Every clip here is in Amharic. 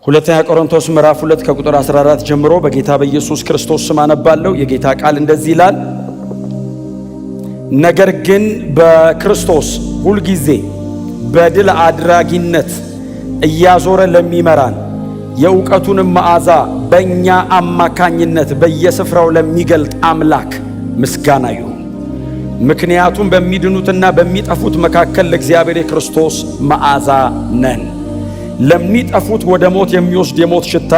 ሁለተኛ ቆሮንቶስ ምዕራፍ 2 ከቁጥር 14 ጀምሮ በጌታ በኢየሱስ ክርስቶስ ስም አነባለሁ። የጌታ ቃል እንደዚህ ይላል። ነገር ግን በክርስቶስ ሁልጊዜ በድል አድራጊነት እያዞረ ለሚመራን የእውቀቱንም መዓዛ በእኛ አማካኝነት በየስፍራው ለሚገልጥ አምላክ ምስጋና ይሁን። ምክንያቱም በሚድኑትና በሚጠፉት መካከል ለእግዚአብሔር የክርስቶስ መዓዛ ነን። ለሚጠፉት ወደ ሞት የሚወስድ የሞት ሽታ፣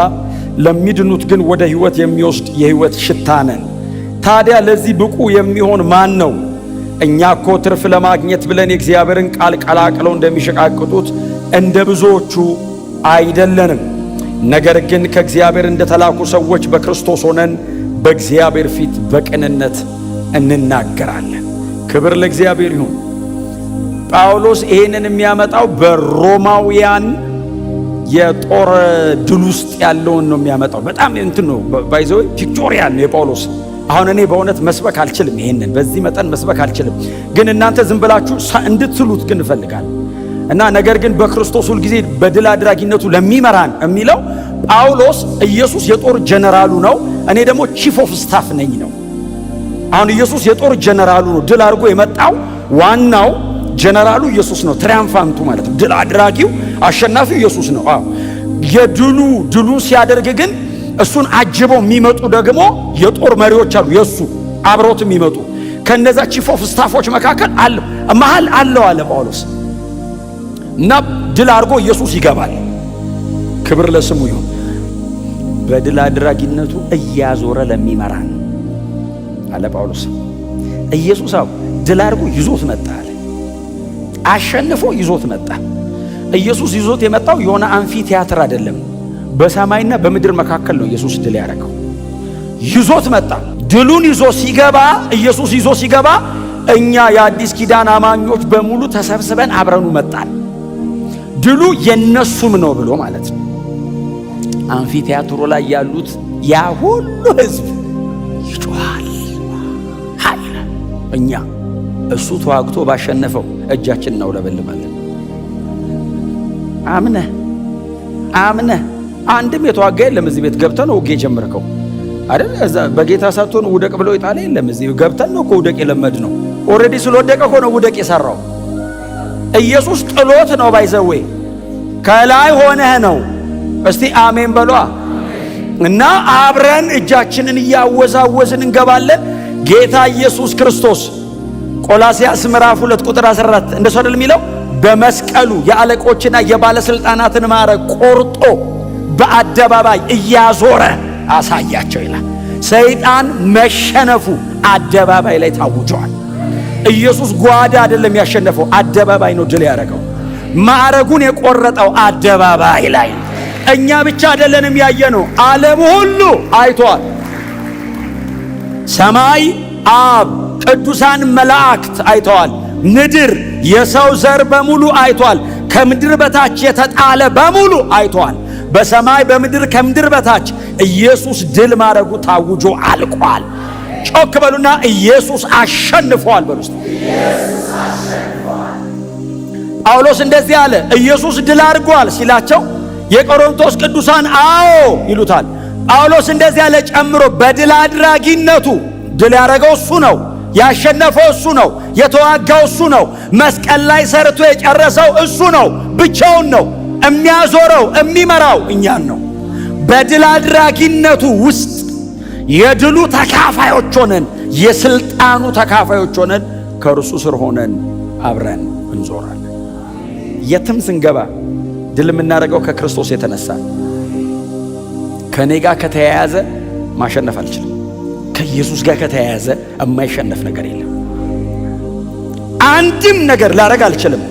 ለሚድኑት ግን ወደ ሕይወት የሚወስድ የሕይወት ሽታ ነን። ታዲያ ለዚህ ብቁ የሚሆን ማን ነው? እኛ እኮ ትርፍ ለማግኘት ብለን የእግዚአብሔርን ቃል ቀላቅለው እንደሚሸቃቅጡት እንደ ብዙዎቹ አይደለንም። ነገር ግን ከእግዚአብሔር እንደተላኩ ሰዎች በክርስቶስ ሆነን በእግዚአብሔር ፊት በቅንነት እንናገራለን። ክብር ለእግዚአብሔር ይሁን። ጳውሎስ ይሄንን የሚያመጣው በሮማውያን የጦር ድል ውስጥ ያለውን ነው የሚያመጣው። በጣም እንትን ነው ባይዘው ፒክቶሪያል ነው የጳውሎስ። አሁን እኔ በእውነት መስበክ አልችልም፣ ይሄንን በዚህ መጠን መስበክ አልችልም። ግን እናንተ ዝም ብላችሁ እንድትሉት ግን እፈልጋለሁ። እና ነገር ግን በክርስቶስ ሁል ጊዜ በድል አድራጊነቱ ለሚመራን የሚለው ጳውሎስ ኢየሱስ የጦር ጀነራሉ ነው፣ እኔ ደግሞ ቺፍ ኦፍ ስታፍ ነኝ ነው። አሁን ኢየሱስ የጦር ጀነራሉ ነው። ድል አድርጎ የመጣው ዋናው ጀነራሉ ኢየሱስ ነው። ትሪያምፋንቱ ማለት ነው። ድል አድራጊው አሸናፊው ኢየሱስ ነው። አዎ ድሉን ሲያደርግ ግን እሱን አጅበው የሚመጡ ደግሞ የጦር መሪዎች አሉ፣ የሱ አብሮት የሚመጡ ከነዛ ቺፍ ኦፍ ስታፎች መካከል መሃል አለው አለ ጳውሎስ። እና ድል አድርጎ ኢየሱስ ይገባል። ክብር ለስሙ ይሁን። በድል አድራጊነቱ እያዞረ ለሚመራን አለ ጳውሎስ። ኢየሱስ ድል አድርጎ ይዞት መጣ አለ። አሸንፎ ይዞት መጣ። ኢየሱስ ይዞት የመጣው የሆነ አንፊ ቲያትር አይደለም። በሰማይና በምድር መካከል ነው ኢየሱስ ድል ያደረገው። ይዞት መጣ። ድሉን ይዞ ሲገባ ኢየሱስ ይዞ ሲገባ እኛ የአዲስ ኪዳን አማኞች በሙሉ ተሰብስበን አብረኑ መጣን። ድሉ የነሱም ነው ብሎ ማለት ነው። አንፊ ቲያትሩ ላይ ያሉት ያ ሁሉ ህዝብ ይጮሃል። ኃይል እኛ እሱ ተዋግቶ ባሸነፈው እጃችን እናውለበልባለን። አምነህ አንድም የተዋጋ የለም። እዚህ ቤት ገብተን ነው ውጌ ጀምርከው አይደል? እዛ በጌታ ሳትሆን ውደቅ ብለው ይጣለ የለም። እዚህ ገብተን ነው እኮ ውደቅ የለመድ ነው። ኦልሬዲ ስለወደቀ እኮ ነው ውደቅ የሰራው። ኢየሱስ ጥሎት ነው ባይዘዌ ከላይ ሆነህ ነው። እስቲ አሜን በሏ። እና አብረን እጃችንን እያወዛወዝን እንገባለን። ጌታ ኢየሱስ ክርስቶስ ቆላስያስ ምዕራፍ 2 ቁጥር 14 እንደሱ አይደል የሚለው? በመስቀሉ የአለቆችና የባለስልጣናትን ማዕረግ ቆርጦ በአደባባይ እያዞረ አሳያቸው ይላል። ሰይጣን መሸነፉ አደባባይ ላይ ታውጇል። ኢየሱስ ጓዳ አይደለም ያሸነፈው፣ አደባባይ ነው ድል ያደረገው። ማዕረጉን የቆረጠው አደባባይ ላይ። እኛ ብቻ አይደለንም ያየነው፣ ዓለም ሁሉ አይቷል። ሰማይ አብ፣ ቅዱሳን መላእክት አይተዋል። ምድር የሰው ዘር በሙሉ አይቷል። ከምድር በታች የተጣለ በሙሉ አይቷል። በሰማይ በምድር ከምድር በታች ኢየሱስ ድል ማድረጉ ታውጆ አልቋል። ጮክ በሉና ኢየሱስ አሸንፏል በሉ። ኢየሱስ አሸንፏል። ጳውሎስ እንደዚህ አለ። ኢየሱስ ድል አድርጓል ሲላቸው የቆሮንቶስ ቅዱሳን አዎ ይሉታል። ጳውሎስ እንደዚህ አለ ጨምሮ፣ በድል አድራጊነቱ ድል ያደረገው እሱ ነው፣ ያሸነፈው እሱ ነው፣ የተዋጋው እሱ ነው፣ መስቀል ላይ ሰርቶ የጨረሰው እሱ ነው፣ ብቻውን ነው። የሚያዞረው የሚመራው እኛን ነው። በድል አድራጊነቱ ውስጥ የድሉ ተካፋዮች ሆነን፣ የስልጣኑ ተካፋዮች ሆነን ከእርሱ ስር ሆነን አብረን እንዞራለን። የትም ስንገባ ድል የምናደርገው ከክርስቶስ የተነሳ። ከኔ ጋር ከተያያዘ ማሸነፍ አልችልም። ከኢየሱስ ጋር ከተያያዘ የማይሸነፍ ነገር የለም። አንድም ነገር ላደርግ አልችልም።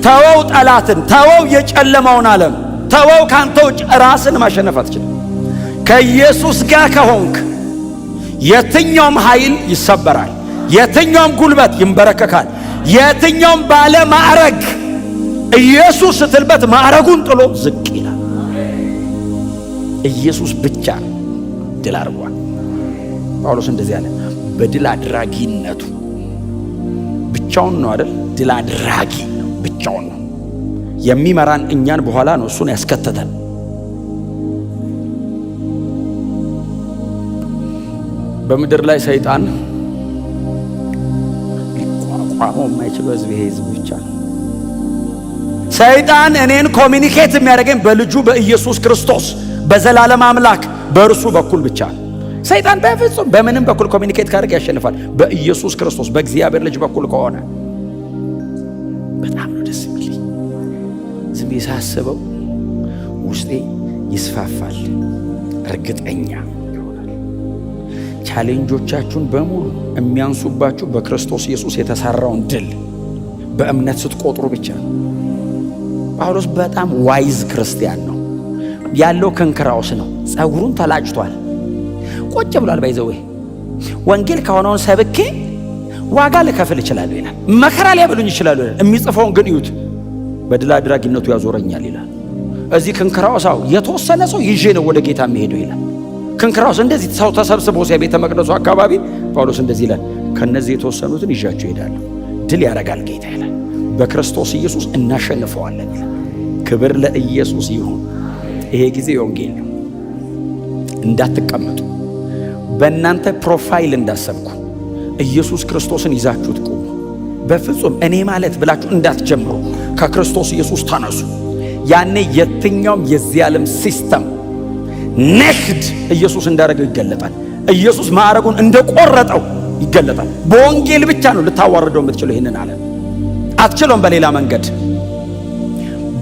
ተወው ጠላትን፣ ተወው የጨለማውን ዓለም፣ ተወው ካንተ ውጭ ራስን ማሸነፍ አትችልም። ከኢየሱስ ጋር ከሆንክ የትኛውም ኃይል ይሰበራል፣ የትኛውም ጉልበት ይንበረከካል፣ የትኛውም ባለ ማዕረግ ኢየሱስ ስትልበት ማዕረጉን ጥሎ ዝቅ ይላል። ኢየሱስ ብቻ ድል አድርጓል። ጳውሎስ እንደዚህ አለ። በድል አድራጊነቱ ብቻውን ነው አይደል? ድል አድራጊ ነው፣ ብቻውን ነው የሚመራን። እኛን በኋላ ነው እሱን ያስከተተን። በምድር ላይ ሰይጣን ሊቋቋመው የማይችለው ህዝብ ብቻ ነው። ሰይጣን እኔን ኮሚኒኬት የሚያደርገኝ በልጁ በኢየሱስ ክርስቶስ በዘላለም አምላክ በእርሱ በኩል ብቻ ነው። ሰይጣን በፍጹም በምንም በኩል ኮሚኒኬት ካደረገ ያሸንፋል። በኢየሱስ ክርስቶስ በእግዚአብሔር ልጅ በኩል ከሆነ በጣም ነው ደስ የሚለኝ። ዝም ብዬ ሳስበው ውስጤ ይስፋፋል፣ እርግጠኛ ይሆናል። ቻሌንጆቻችሁን በሙሉ የሚያንሱባችሁ በክርስቶስ ኢየሱስ የተሰራውን ድል በእምነት ስትቆጥሩ ብቻ ነው። ጳውሎስ በጣም ዋይዝ ክርስቲያን ነው ያለው። ከንክራውስ ነው፣ ጸጉሩን ተላጭቷል፣ ቁጭ ብሏል። ባይዘው ወንጌል ከሆነውን ሰብኬ ዋጋ ልከፍል ይችላል ይላል። መከራ ሊያበሉኝ ይችላል ይላል። የሚጽፈውን ግን እዩት፣ በድል አድራጊነቱ ያዞረኛል ይላል። እዚህ ክንክራውሳው የተወሰነ ሰው ይዤ ነው ወደ ጌታ የሚሄደው ይላል። ክንክራውስ እንደዚህ ሰው ተሰብስቦ ሲያ ቤተ መቅደሱ አካባቢ ጳውሎስ እንደዚህ ይላል፣ ከነዚህ የተወሰኑትን ይዣቸው እሄዳለሁ፣ ድል ያረጋል ጌታ ይላል። በክርስቶስ ኢየሱስ እናሸንፈዋለን ይላል። ክብር ለኢየሱስ ይሁን። ይሄ ጊዜ የወንጌል ነው። እንዳትቀመጡ፣ በእናንተ ፕሮፋይል እንዳሰብኩ ኢየሱስ ክርስቶስን ይዛችሁት ቁሙ። በፍጹም እኔ ማለት ብላችሁ እንዳትጀምሩ። ከክርስቶስ ኢየሱስ ተነሱ። ያኔ የትኛውም የዚህ ዓለም ሲስተም ነክድ ኢየሱስ እንዳደረገው ይገለጣል። ኢየሱስ ማዕረጉን እንደቆረጠው ይገለጣል። በወንጌል ብቻ ነው ልታዋርደው የምትችለው። ይህንን ዓለም አትችለውም በሌላ መንገድ።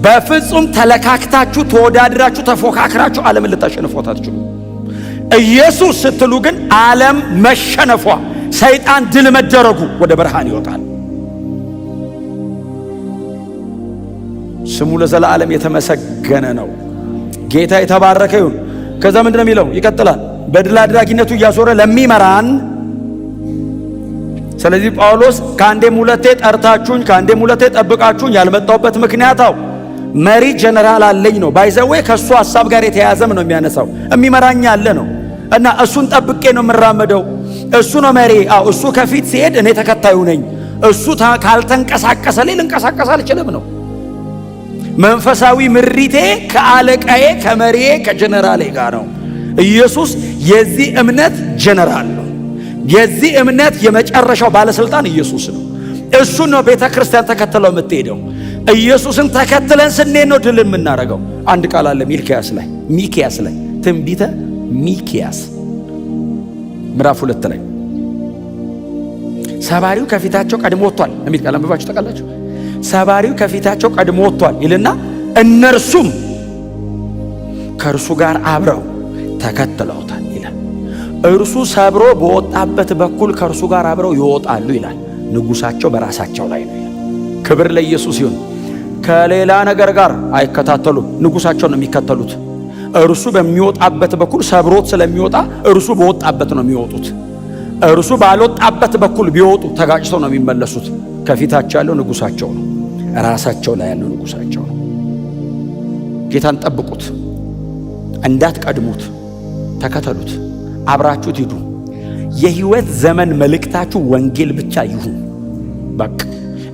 በፍጹም ተለካክታችሁ ተወዳድራችሁ ተፎካክራችሁ ዓለምን ልታሸንፏት አትችሉ። ኢየሱስ ስትሉ ግን ዓለም መሸነፏ፣ ሰይጣን ድል መደረጉ ወደ ብርሃን ይወጣል። ስሙ ለዘላለም የተመሰገነ ነው። ጌታ የተባረከ ይሁን። ከዛ ምንድነው የሚለው? ይቀጥላል። በድል አድራጊነቱ እያዞረ ለሚመራን። ስለዚህ ጳውሎስ ከአንዴም ሁለቴ ጠርታችሁኝ ከአንዴም ሁለቴ ጠብቃችሁኝ ያልመጣሁበት ምክንያታው መሪ ጀነራል አለኝ ነው። ባይዘዌ ከሱ ሐሳብ ጋር የተያዘም ነው የሚያነሳው። የሚመራኝ አለ ነው እና እሱን ጠብቄ ነው የምራመደው። እሱ ነው መሪ። እሱ ከፊት ሲሄድ እኔ ተከታዩ ነኝ። እሱ ካልተንቀሳቀሰ ልንቀሳቀስ አልችልም ነው። መንፈሳዊ ምሪቴ ከአለቃዬ ከመሪዬ ከጀነራሌ ጋር ነው። ኢየሱስ የዚህ እምነት ጀነራል ነው። የዚህ እምነት የመጨረሻው ባለስልጣን ኢየሱስ ነው። እሱ ነው ቤተ ክርስቲያን ተከትለው የምትሄደው። ኢየሱስን ተከትለን ስንሄድ ነው ድል የምናደርገው። አንድ ቃል አለ ሚክያስ ላይ ትንቢተ ሚክያስ ምዕራፍ 2 ላይ ሰባሪው ከፊታቸው ቀድሞ ወጥቷል የሚል ቃል አንብባችሁ ታውቃላችሁ? ሰባሪው ከፊታቸው ቀድሞ ወጥቷል ይልና እነርሱም ከእርሱ ጋር አብረው ተከትለውታል ይላል። እርሱ ሰብሮ በወጣበት በኩል ከእርሱ ጋር አብረው ይወጣሉ ይላል። ንጉሳቸው በራሳቸው ላይ ነው። ክብር ለኢየሱስ ይሁን። ከሌላ ነገር ጋር አይከታተሉም፣ ንጉሳቸው ነው የሚከተሉት። እርሱ በሚወጣበት በኩል ሰብሮት ስለሚወጣ እርሱ በወጣበት ነው የሚወጡት። እርሱ ባልወጣበት በኩል ቢወጡ ተጋጭተው ነው የሚመለሱት። ከፊታቸው ያለው ንጉሳቸው ነው፣ ራሳቸው ላይ ያለው ንጉሳቸው ነው። ጌታን ጠብቁት፣ እንዳትቀድሙት፣ ተከተሉት፣ አብራችሁት ሂዱ። የህይወት ዘመን መልእክታችሁ ወንጌል ብቻ ይሁን። በቃ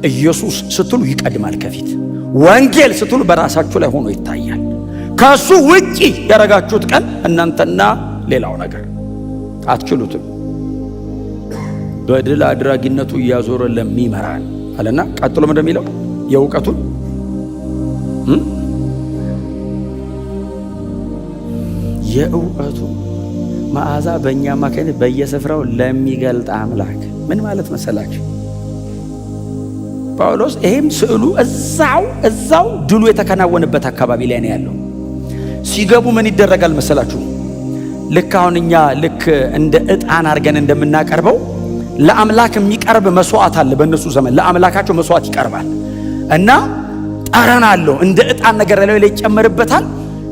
ኢየሱስ ስትሉ ይቀድማል ከፊት። ወንጌል ስትሉ በራሳችሁ ላይ ሆኖ ይታያል። ከሱ ውጪ ያረጋችሁት ቀን እናንተና ሌላው ነገር አትችሉትም። በድል አድራጊነቱ እያዞረ ለሚመራን አለና ቀጥሎ ምን እንደሚለው የእውቀቱን መዓዛ በእኛ አማካኝነት በየስፍራው ለሚገልጥ አምላክ። ምን ማለት መሰላችሁ ጳውሎስ? ይሄም ስዕሉ እዛው ድሉ የተከናወነበት አካባቢ ላይ ነው ያለው። ሲገቡ ምን ይደረጋል መሰላችሁ? ልክ አሁን እኛ ልክ እንደ ዕጣን አድርገን እንደምናቀርበው ለአምላክ የሚቀርብ መስዋዕት አለ። በእነሱ ዘመን ለአምላካቸው መስዋዕት ይቀርባል እና ጠረን አለው። እንደ ዕጣን ነገር ላይ ይጨመርበታል።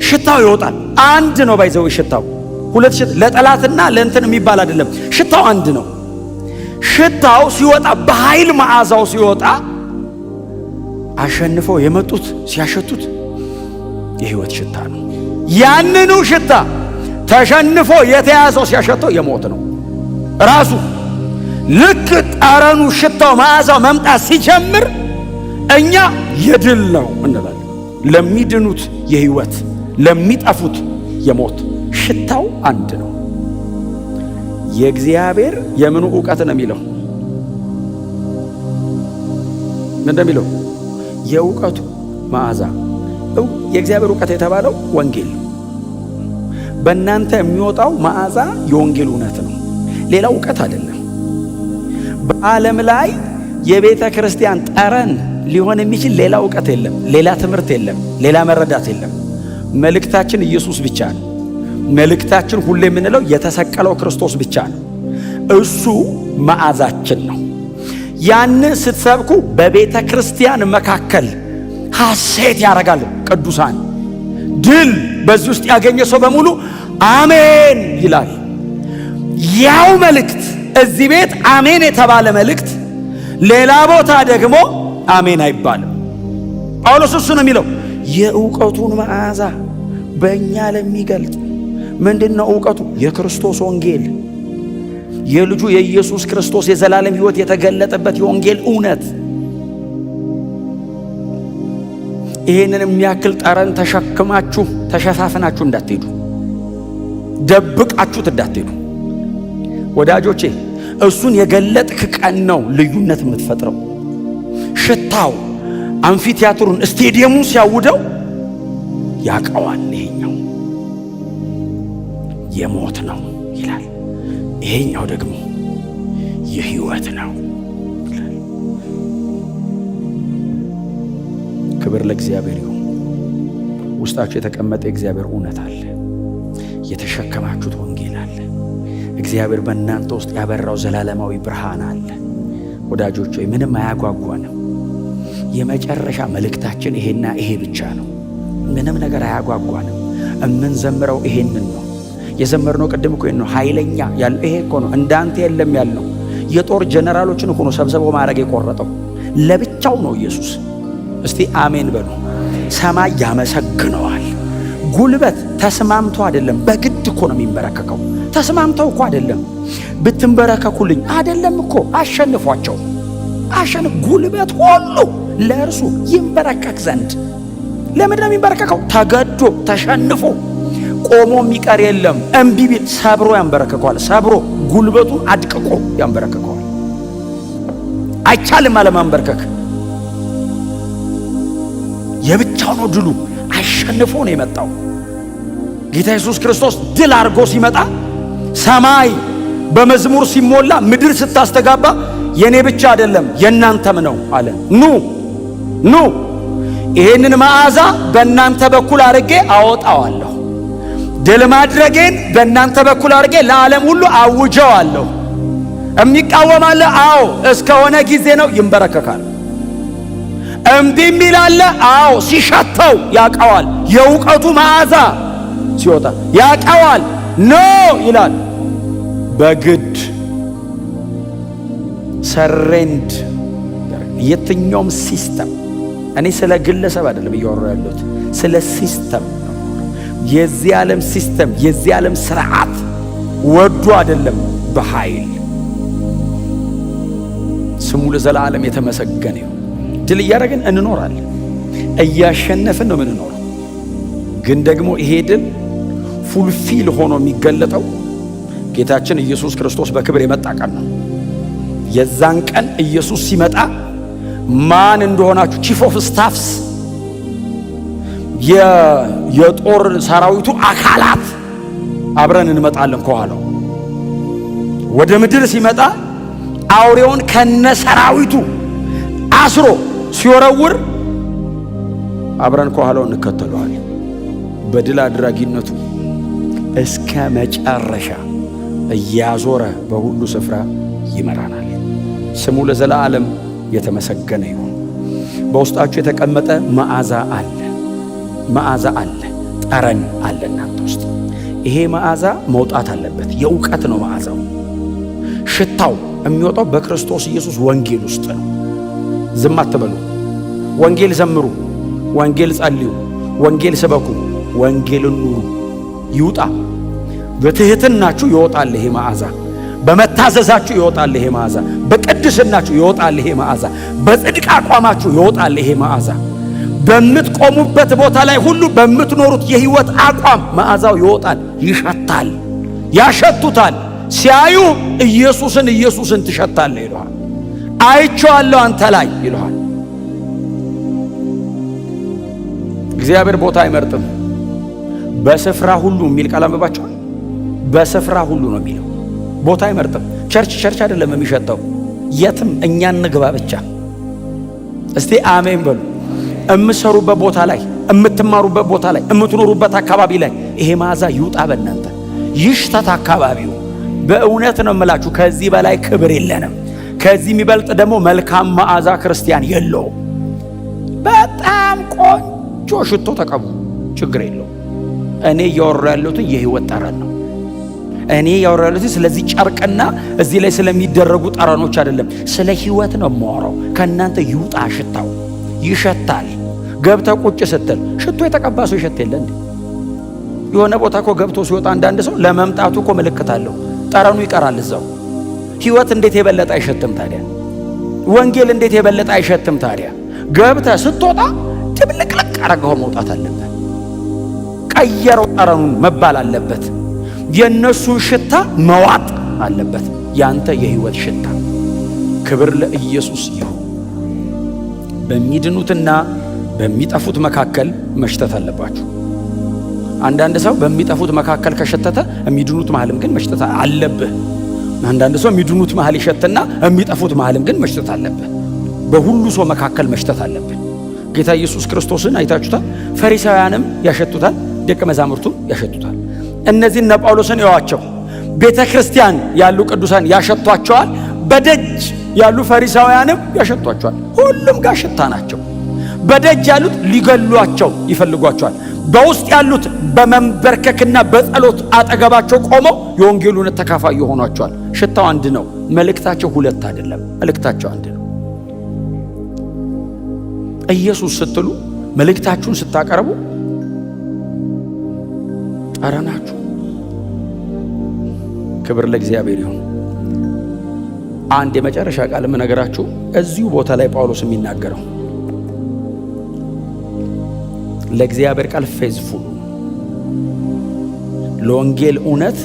ሽታው ይወጣል። አንድ ነው ባይዘው ሽታው ሁለት ሽታ ለጠላትና ለእንትን የሚባል አይደለም። ሽታው አንድ ነው። ሽታው ሲወጣ በኃይል መዓዛው ሲወጣ አሸንፈው የመጡት ሲያሸቱት የህይወት ሽታ ነው። ያንኑ ሽታ ተሸንፎ የተያዘው ሲያሸተው የሞት ነው ራሱ። ልክ ጠረኑ ሽታው መዓዛው መምጣት ሲጀምር እኛ የድል ነው እንላለን። ለሚድኑት የህይወት ለሚጠፉት የሞት ሽታው አንድ ነው። የእግዚአብሔር የምኑ ዕውቀት ነው የሚለው? ምን እንደሚለው? የዕውቀቱ መዓዛ። የእግዚአብሔር ዕውቀት የተባለው ወንጌል ነው። በእናንተ የሚወጣው መዓዛ የወንጌል እውነት ነው፣ ሌላ ዕውቀት አይደለም። በዓለም ላይ የቤተ ክርስቲያን ጠረን ሊሆን የሚችል ሌላ ዕውቀት የለም፣ ሌላ ትምህርት የለም፣ ሌላ መረዳት የለም። መልእክታችን ኢየሱስ ብቻ ነው። መልእክታችን ሁሌ የምንለው የተሰቀለው ክርስቶስ ብቻ ነው። እሱ መዓዛችን ነው። ያን ስትሰብኩ በቤተ ክርስቲያን መካከል ሐሴት ያደርጋል ቅዱሳን። ድል በዚህ ውስጥ ያገኘ ሰው በሙሉ አሜን ይላል። ያው መልእክት እዚህ ቤት አሜን የተባለ መልእክት ሌላ ቦታ ደግሞ አሜን አይባልም። ጳውሎስ እሱ ነው የሚለው የዕውቀቱን መዓዛ በእኛ ለሚገልጥ። ምንድነው ዕውቀቱ? የክርስቶስ ወንጌል፣ የልጁ የኢየሱስ ክርስቶስ የዘላለም ሕይወት የተገለጠበት የወንጌል እውነት። ይሄንን የሚያክል ጠረን ተሸክማችሁ ተሸፋፍናችሁ እንዳትሄዱ፣ ደብቃችሁት እንዳትሄዱ ወዳጆቼ። እሱን የገለጥክ ቀን ነው ልዩነት የምትፈጥረው። ሽታው አምፊቲያትሩን ስቴዲየሙን ሲያውደው ያቀዋል። ይሄኛው የሞት ነው ይላል፣ ይሄኛው ደግሞ የሕይወት ነው ይላል። ክብር ለእግዚአብሔር ይሁን። ውስጣችሁ የተቀመጠ የእግዚአብሔር እውነት አለ፣ የተሸከማችሁት ወንጌል አለ፣ እግዚአብሔር በእናንተ ውስጥ ያበራው ዘላለማዊ ብርሃን አለ። ወዳጆች ሆይ ምንም አያጓጓንም። የመጨረሻ መልእክታችን ይሄና ይሄ ብቻ ነው። ምንም ነገር አያጓጓንም። እምንዘምረው ይሄንን ነው። የዘመርነው ቅድም እኮ ነው ኃይለኛ ያለው ይሄ እኮ ነው። እንዳንተ የለም ያልነው የጦር ጀነራሎችን እኮ ነው ሰብስቦ ማድረግ የቆረጠው። ለብቻው ነው ኢየሱስ። እስቲ አሜን በሉ። ሰማይ ያመሰግነዋል። ጉልበት ተስማምቶ አይደለም፣ በግድ እኮ ነው የሚንበረከከው። ተስማምተው እኮ አይደለም፣ ብትንበረከኩልኝ አይደለም እኮ አሸንፏቸው። ጉልበት ሁሉ ለእርሱ ይንበረከክ ዘንድ። ለምንድን ነው የሚንበረከከው? ተገዶ ተሸንፎ። ቆሞ የሚቀር የለም። እምቢ ቢል ሰብሮ ያንበረከከዋል። ሰብሮ ጉልበቱን አድቅቆ ያንበረከከዋል። አይቻልም አለማንበርከክ። የብቻው ነው ድሉ። አሸንፎ ነው የመጣው። ጌታ ኢየሱስ ክርስቶስ ድል አድርጎ ሲመጣ ሰማይ በመዝሙር ሲሞላ፣ ምድር ስታስተጋባ የኔ ብቻ አይደለም የእናንተም ነው አለ። ኑ ይሄንን መዓዛ በእናንተ በኩል አድርጌ አወጣዋለሁ። ድል ማድረጌን በእናንተ በኩል አድርጌ ለዓለም ሁሉ አውጀዋለሁ። የሚቃወም አለ? አዎ፣ እስከሆነ ጊዜ ነው፣ ይንበረከካል። እምቢ የሚል አለ? አዎ፣ ሲሸተው ያቀዋል። የእውቀቱ መዓዛ ሲወጣ ያቀዋል። ኖ ይላል። በግድ ሰሬንድ። የትኛውም ሲስተም፣ እኔ ስለ ግለሰብ አይደለም እያወራሁ ያለሁት፣ ስለ ሲስተም ነው። የዚህ ዓለም ሲስተም፣ የዚህ ዓለም ስርዓት ወዶ አይደለም፣ በኃይል። ስሙ ለዘላለም የተመሰገነ ይሁን። ድል እያደረግን እንኖራለን፣ እያሸነፍን ነው የምንኖረው። ግን ደግሞ ይሄ ድል ፉልፊል ሆኖ የሚገለጠው ጌታችን ኢየሱስ ክርስቶስ በክብር የመጣ ቀን ነው። የዛን ቀን ኢየሱስ ሲመጣ ማን እንደሆናችሁ ቺፍ ኦፍ ስታፍስ፣ የጦር ሰራዊቱ አካላት አብረን እንመጣለን። ከኋላው ወደ ምድር ሲመጣ አውሬውን ከነሰራዊቱ አስሮ ሲወረውር አብረን ከኋላው እንከተለዋለን። በድል አድራጊነቱ እስከ መጨረሻ እያዞረ በሁሉ ስፍራ ይመራናል። ስሙ ለዘላለም የተመሰገነ ይሁን። በውስጣችሁ የተቀመጠ መዓዛ አለ፣ መዓዛ አለ፣ ጠረን አለ እናንተ ውስጥ። ይሄ መዓዛ መውጣት አለበት። የእውቀት ነው መዓዛው። ሽታው የሚወጣው በክርስቶስ ኢየሱስ ወንጌል ውስጥ ነው። ዝም አትበሉ። ወንጌል ዘምሩ፣ ወንጌል ጸልዩ፣ ወንጌል ስበኩ፣ ወንጌልን ኑሩ። ይውጣ። በትህትናችሁ ይወጣል ይሄ መዓዛ። በመታዘዛችሁ ይወጣል ይሄ መዓዛ። በቅድስናችሁ ይወጣል ይሄ መዓዛ። በጽድቅ አቋማችሁ ይወጣል ይሄ መዓዛ። በምትቆሙበት ቦታ ላይ ሁሉ በምትኖሩት የህይወት አቋም መዓዛው ይወጣል። ይሸታል፣ ያሸቱታል። ሲያዩ ኢየሱስን ትሸታለህ ይልሃል። አይቼዋለሁ አንተ ላይ ይልሃል። እግዚአብሔር ቦታ አይመርጥም። በስፍራ ሁሉ የሚል ቃል አንብባችኋል። በስፍራ ሁሉ ነው የሚለው። ቦታ አይመርጥም። ቸርች አይደለም የሚሸጠው፣ የትም እኛ እንግባ ብቻ። እስቲ አሜን በሉ። የምትሰሩበት ቦታ ላይ፣ የምትማሩበት ቦታ ላይ፣ የምትኖሩበት አካባቢ ላይ ይሄ መዓዛ ይውጣ በእናንተ ይሽተት አካባቢው። በእውነት ነው የምላችሁ፣ ከዚህ በላይ ክብር የለንም። ከዚህ የሚበልጥ ደግሞ መልካም መዓዛ ክርስቲያን የለውም። በጣም ቆንጆ ሽቶ ተቀቡ፣ ችግር የለው። እኔ እያወራሁ ያለሁት የህይወት ጠረን ነው። እኔ እያወራሁ ያለሁት ስለዚህ ጨርቅና እዚህ ላይ ስለሚደረጉ ጠረኖች አይደለም፣ ስለ ህይወት ነው የማወራው። ከእናንተ ይውጣ ሽታው። ይሸታል። ገብተ ቁጭ ስትል ሽቶ የተቀባ ሰው ይሸት የለ እንዴ? የሆነ ቦታ እኮ ገብቶ ሲወጣ አንዳንድ ሰው ለመምጣቱ እኮ ምልክት አለው፣ ጠረኑ ይቀራል እዛው። ህይወት እንዴት የበለጠ አይሸትም ታዲያ? ወንጌል እንዴት የበለጠ አይሸትም ታዲያ? ገብተ ስትወጣ ድብልቅልቅ አረጋው መውጣት አለበት። ቀየረው ጠረኑን መባል አለበት። የነሱን ሽታ መዋጥ አለበት። ያንተ የህይወት ሽታ። ክብር ለኢየሱስ ይሁን። በሚድኑትና በሚጠፉት መካከል መሽተት አለባችሁ። አንዳንድ ሰው በሚጠፉት መካከል ከሸተተ የሚድኑት መሃልም ግን መሽተት አለብህ። አንዳንድ ሰው የሚድኑት መሃል ይሸትና የሚጠፉት መሃልም ግን መሽተት አለብህ። በሁሉ ሰው መካከል መሽተት አለብህ። ጌታ ኢየሱስ ክርስቶስን አይታችሁታል። ፈሪሳውያንም ያሸቱታል፣ ደቀ መዛሙርቱም ያሸቱታል። እነዚህ እነ ጳውሎስን ያዋቸው ቤተ ክርስቲያን ያሉ ቅዱሳን ያሸቷቸዋል። በደጅ ያሉ ፈሪሳውያንም ያሸቷቸዋል። ሁሉም ጋር ሽታ ናቸው። በደጅ ያሉት ሊገሏቸው ይፈልጓቸዋል። በውስጥ ያሉት በመንበርከክና በጸሎት አጠገባቸው ቆመው የወንጌሉን ተካፋይ ይሆኗቸዋል። ሽታው አንድ ነው፣ መልእክታቸው ሁለት አይደለም። መልእክታቸው አንድ ነው። ኢየሱስ ስትሉ መልእክታችሁን ስታቀርቡ ጠረናችሁ። ክብር ለእግዚአብሔር ይሁን። አንድ የመጨረሻ ቃል የምነግራችሁ እዚሁ ቦታ ላይ ጳውሎስ የሚናገረው ለእግዚአብሔር ቃል ፌዝፉል፣ ለወንጌል እውነት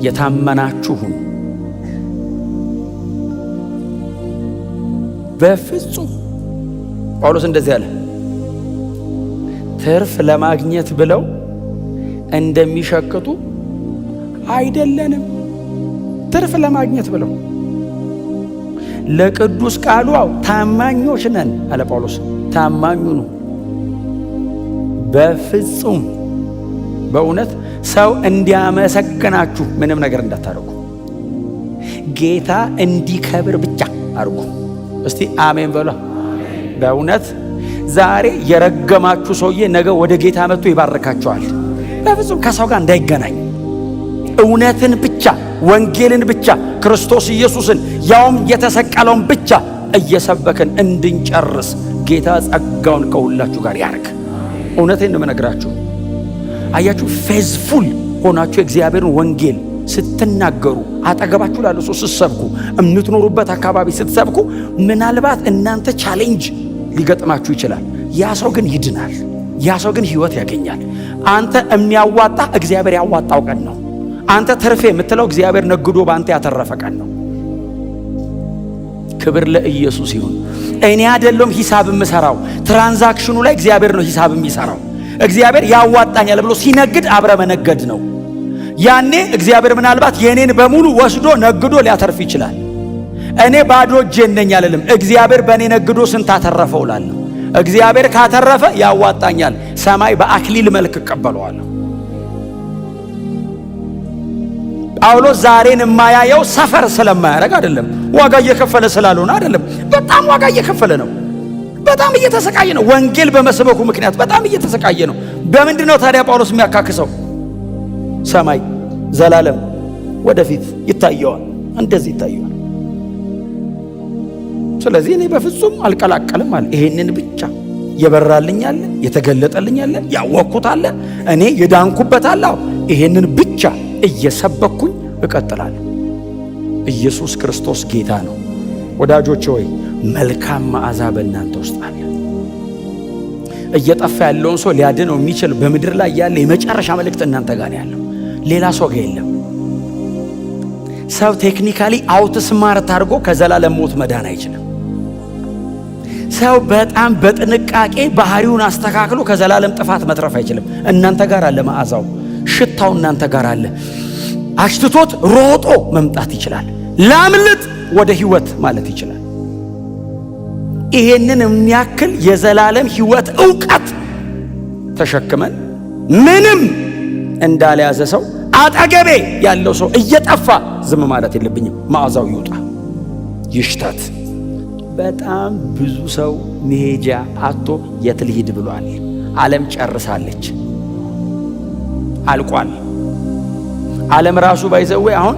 የታመናችሁ ሁኑ። በፍጹም ጳውሎስ እንደዚህ አለ፣ ትርፍ ለማግኘት ብለው እንደሚሸቅጡ አይደለንም። ትርፍ ለማግኘት ብለው ለቅዱስ ቃሉ ታማኞች ነን አለ ጳውሎስ። ታማኙ ነው። በፍጹም በእውነት ሰው እንዲያመሰግናችሁ ምንም ነገር እንዳታደርጉ፣ ጌታ እንዲከብር ብቻ አድርጉ። እስቲ አሜን በሏ። በእውነት ዛሬ የረገማችሁ ሰውዬ ነገ ወደ ጌታ መጥቶ ይባርካችኋል። በፍጹም ከሰው ጋር እንዳይገናኝ እውነትን ብቻ፣ ወንጌልን ብቻ፣ ክርስቶስ ኢየሱስን ያውም የተሰቀለውን ብቻ እየሰበክን እንድንጨርስ ጌታ ጸጋውን ከሁላችሁ ጋር ያርግ። እውነቴን ነው የምነግራችሁ። አያችሁ፣ ፌዝፉል ሆናችሁ የእግዚአብሔርን ወንጌል ስትናገሩ፣ አጠገባችሁ ላለ ሰው ስትሰብኩ፣ የምትኖሩበት አካባቢ ስትሰብኩ፣ ምናልባት እናንተ ቻሌንጅ ሊገጥማችሁ ይችላል። ያ ሰው ግን ይድናል። ያ ሰው ግን ህይወት ያገኛል። አንተ የሚያዋጣ እግዚአብሔር ያዋጣው ቀን ነው። አንተ ትርፌ የምትለው እግዚአብሔር ነግዶ በአንተ ያተረፈ ቀን ነው። ክብር ለኢየሱስ ይሁን። እኔ አይደለም ሂሳብ የምሰራው፣ ትራንዛክሽኑ ላይ እግዚአብሔር ነው ሂሳብ የሚሰራው። እግዚአብሔር ያዋጣኛል ብሎ ሲነግድ አብረ መነገድ ነው። ያኔ እግዚአብሔር ምናልባት የኔን በሙሉ ወስዶ ነግዶ ሊያተርፍ ይችላል። እኔ ባዶ እጄን ነኝ አልልም። እግዚአብሔር በእኔ ነግዶ ስንት አተረፈው እላለሁ። እግዚአብሔር ካተረፈ ያዋጣኛል፣ ሰማይ በአክሊል መልክ እቀበለዋለሁ። ጳውሎስ ዛሬን የማያየው ሰፈር ስለማያረግ አይደለም፣ ዋጋ እየከፈለ ስላልሆነ አይደለም። በጣም ዋጋ እየከፈለ ነው። በጣም እየተሰቃየ ነው። ወንጌል በመስበኩ ምክንያት በጣም እየተሰቃየ ነው። በምንድን ነው ታዲያ ጳውሎስ የሚያካክሰው? ሰማይ ዘላለም ወደፊት ይታየዋል፣ እንደዚህ ይታየዋል። ስለዚህ እኔ በፍጹም አልቀላቀልም አለ። ይሄንን ብቻ የበራልኛል፣ የተገለጠልኛል፣ ያወቅኩታል፣ እኔ የዳንኩበታል። ይሄንን ብቻ እየሰበኩኝ እቀጥላለሁ። ኢየሱስ ክርስቶስ ጌታ ነው። ወዳጆቼ ሆይ መልካም መዓዛ በእናንተ ውስጥ አለ። እየጠፋ ያለውን ሰው ሊያድነው የሚችል በምድር ላይ ያለ የመጨረሻ መልእክት እናንተ ጋር ያለው ሌላ ሰው ጋር የለም። ሰው ቴክኒካሊ አውትስማርት አድርጎ ከዘላለም ሞት መዳን አይችልም። ሰው በጣም በጥንቃቄ ባህሪውን አስተካክሎ ከዘላለም ጥፋት መትረፍ አይችልም። እናንተ ጋር አለ መዓዛው፣ ሽታው እናንተ ጋር አለ። አሽትቶት ሮጦ መምጣት ይችላል። ላምልጥ ወደ ህይወት ማለት ይችላል። ይሄንን የሚያክል የዘላለም ህይወት ዕውቀት ተሸክመን ምንም እንዳልያዘ ሰው አጠገቤ ያለው ሰው እየጠፋ ዝም ማለት የለብኝም። መዓዛው ይውጣ ይሽታት። በጣም ብዙ ሰው መሄጃ አጥቶ የት ልሂድ ብሏል። ዓለም ጨርሳለች፣ አልቋል። ዓለም ራሱ ባይዘው አሁን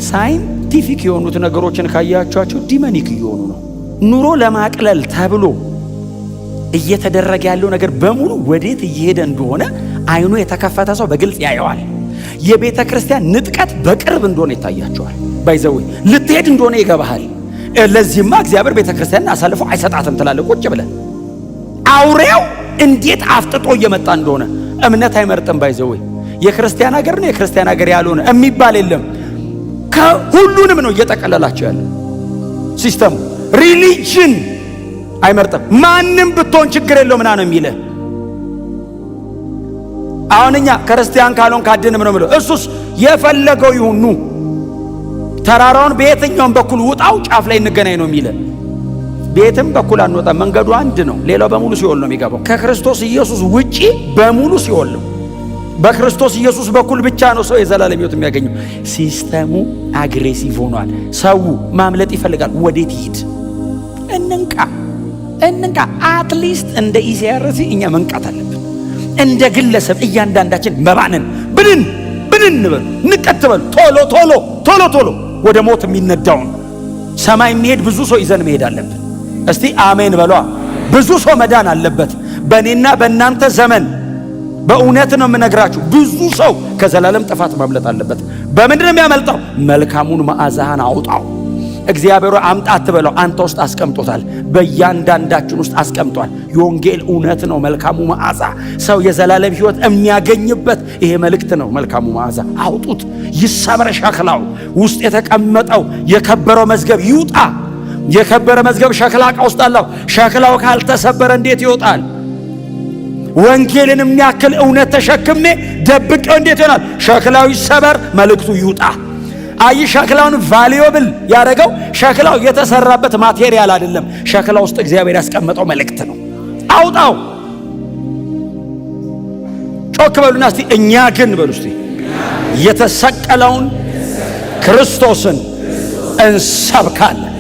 ሳይንቲፊክ የሆኑት ነገሮችን ካያችኋቸው ዲመኒክ እየሆኑ ነው። ኑሮ ለማቅለል ተብሎ እየተደረገ ያለው ነገር በሙሉ ወዴት እየሄደ እንደሆነ አይኑ የተከፈተ ሰው በግልጽ ያየዋል። የቤተ ክርስቲያን ንጥቀት በቅርብ እንደሆነ ይታያቸዋል። ባይዘው ልትሄድ እንደሆነ ይገባሃል። ለዚህማ እግዚአብሔር ቤተ ክርስቲያንን አሳልፎ አይሰጣትም ትላለህ ቁጭ ብለህ። አውሬው እንዴት አፍጥጦ እየመጣ እንደሆነ እምነት አይመርጥም። ባይዘው የክርስቲያን ሀገር ነው የክርስቲያን ሀገር ያልሆነ የሚባል የለም። ከሁሉንም ነው እየጠቀለላቸው ያለ ሲስተሙ። ሪሊጅን አይመርጥም። ማንም ብትሆን ችግር የለው ምና ነው የሚለ። አሁን እኛ ክርስቲያን ካልሆን ካድንም ነው የሚለው። እሱስ የፈለገው ይሁኑ፣ ተራራውን በየትኛውም በኩል ውጣው ጫፍ ላይ እንገናኝ ነው የሚለ። ቤትም በኩል አንወጣም፣ መንገዱ አንድ ነው። ሌላው በሙሉ ሲኦል ነው የሚገባው። ከክርስቶስ ኢየሱስ ውጪ በሙሉ ሲኦል ነው። በክርስቶስ ኢየሱስ በኩል ብቻ ነው ሰው የዘላለም ሕይወት የሚያገኘው። ሲስተሙ አግሬሲቭ ሆኗል። ሰው ማምለጥ ይፈልጋል። ወዴት ይሄድ? እንንቃ። አትሊስት እንደ ኢሲአርሲ እኛ መንቃት አለብን። እንደ ግለሰብ እያንዳንዳችን መባንን ብንን በሉ፣ ንቀት በሉ። ቶሎ ወደ ሞት የሚነዳውን ሰማይ የሚሄድ ብዙ ሰው ይዘን መሄድ አለብን። እስቲ አሜን በሏ። ብዙ ሰው መዳን አለበት። በእኔና በእናንተ ዘመን በእውነት ነው የምነግራችሁ፣ ብዙ ሰው ከዘላለም ጥፋት ማምለጥ አለበት። በምንድን ነው የሚያመልጠው? መልካሙን መዓዛህን አውጣው። እግዚአብሔር አምጣ አትበለው፣ አንተ ውስጥ አስቀምጦታል። በእያንዳንዳችን ውስጥ አስቀምጧል። የወንጌል እውነት ነው መልካሙ መዓዛ። ሰው የዘላለም ሕይወት የሚያገኝበት ይሄ መልእክት ነው። መልካሙ መዓዛ አውጡት፣ ይሰበር። ሸክላው ውስጥ የተቀመጠው የከበረው መዝገብ ይውጣ። የከበረ መዝገብ ሸክላ ዕቃ ውስጥ አለው። ሸክላው ካልተሰበረ እንዴት ይወጣል? ወንጌልን የሚያክል እውነት ተሸክሜ ደብቀው እንዴት ይሆናል? ሸክላው ይሰበር፣ መልእክቱ ይውጣ። አይ ሸክላውን ቫልዩብል ያደረገው ሸክላው የተሰራበት ማቴሪያል አይደለም። ሸክላው ውስጥ እግዚአብሔር ያስቀመጠው መልእክት ነው። አውጣው። ጮክ በሉና እስቲ እኛ ግን በሉ እስቲ የተሰቀለውን ክርስቶስን እንሰብካለን።